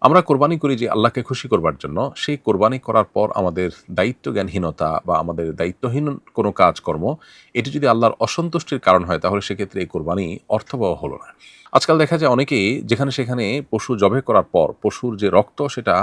আমরা কোরবানি করি যে আল্লাহকে খুশি করবার জন্য, সেই কোরবানি করার পর আমাদের দায়িত্বজ্ঞানহীনতা বা আমাদের দায়িত্বহীন কোনো কাজকর্ম, এটি যদি আল্লাহর অসন্তুষ্টির কারণ হয়, তাহলে সেক্ষেত্রে এই কোরবানি অর্থবহ হলো না। আজকাল দেখা যায় অনেকেই যেখানে সেখানে পশু জবাই করার পর পশুর যে রক্ত সেটা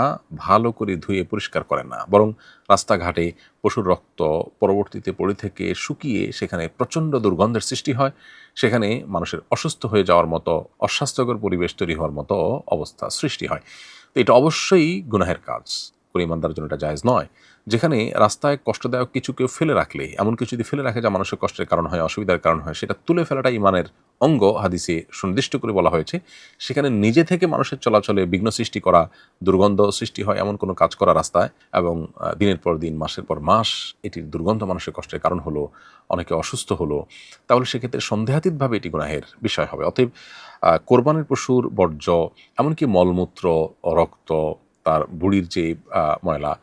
ভালো করে ধুয়ে পরিষ্কার করেন না, বরং রাস্তাঘাটে পশুর রক্ত পরবর্তীতে পড়ে থেকে শুকিয়ে সেখানে প্রচণ্ড দুর্গন্ধের সৃষ্টি হয়। সেখানে মানুষের অসুস্থ হয়ে যাওয়ার মতো, অস্বাস্থ্যকর পরিবেশ তৈরি হওয়ার মতো অবস্থা সৃষ্টি হয়। তো এটা অবশ্যই গুনাহের কাজ, কোনো ইমানদারের জন্য এটা জায়েজ নয়। যেখানে রাস্তায় কষ্টদায়ক কিছু কেউ ফেলে রাখলে, এমন কিছু যদি ফেলে রাখে যা মানুষের কষ্টের কারণ হয়, অসুবিধার কারণ হয়, সেটা তুলে ফেলাটা ইমানের অঙ্গ, হাদিসে সুনির্দিষ্ট করে বলা হয়েছে। সেখানে নিজে থেকে মানুষের চলাচলে বিঘ্ন সৃষ্টি করা, দুর্গন্ধ সৃষ্টি হয় এমন কোনো কাজ করা রাস্তায়, এবং দিনের পর দিন, মাসের পর মাস এটির দুর্গন্ধ মানুষের কষ্টের কারণ হলো, অনেকে অসুস্থ হলো, তাহলে সেক্ষেত্রে সন্দেহাতীতভাবে এটি গুনাহের বিষয় হবে। অতএব কোরবানির পশুর বর্জ্য, এমনকি মলমূত্র, রক্ত, তার বুড়ির যে ময়লা,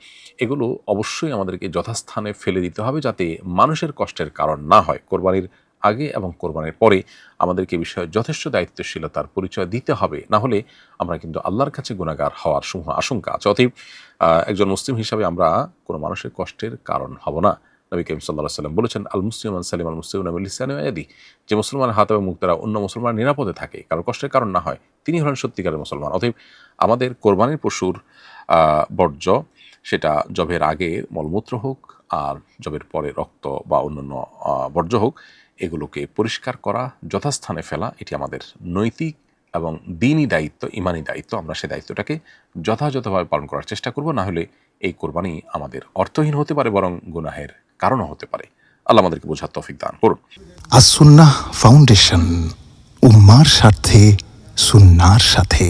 এগুলো অবশ্যই আমাদেরকে যথাস্থানে ফেলে দিতে হবে, যাতে মানুষের কষ্টের কারণ না হয়। কোরবানির আগে এবং কোরবানির পরে আমাদেরকে এ বিষয়ে যথেষ্ট দায়িত্বশীলতার পরিচয় দিতে হবে, না হলে আমরা কিন্তু আল্লাহর কাছে গুনাহগার হওয়ার সমূহ আশঙ্কা আছে। অতএব একজন মুসলিম হিসাবে আমরা কোনো মানুষের কষ্টের কারণ হব না। নবী করিম সাল্লাল্লাহু আলাইহি ওয়াসাল্লাম বলেছেন, আল মুসলিম মান সালিম আল মুসলিমুনা মিন লিসানিহি ওয়া ইয়াদিহি, যে মুসলমানের হাত এবং মুখ দ্বারা অন্য মুসলমান নিরাপদে থাকে, কারো কষ্টের কারণ না হয়, তিনি হলেন সত্যিকারের মুসলমান। অতএব আমাদের কোরবানির পশুর বর্জ্য, সেটা জবের আগে মলমূত্র হোক আর জবের পরে রক্ত বা অন্যান্য বর্জ্য হোক, এগুলোকে পরিষ্কার করা, যথাস্থানে ফেলা, এটি আমাদের নৈতিক এবং দ্বীনি দায়িত্ব, ইমানি দায়িত্ব। আমরা সেই দায়িত্বটাকে যথাযথভাবে পালন করার চেষ্টা করব, না হলে এই কোরবানি আমাদের অর্থহীন হতে পারে, বরং গুনাহের কারণও হতে পারে। আল্লাহ আমাদেরকে বোঝার তৌফিক দান করুন। আসুন্নাহ ফাউন্ডেশন, উম্মার স্বার্থে সুন্নার সাথে।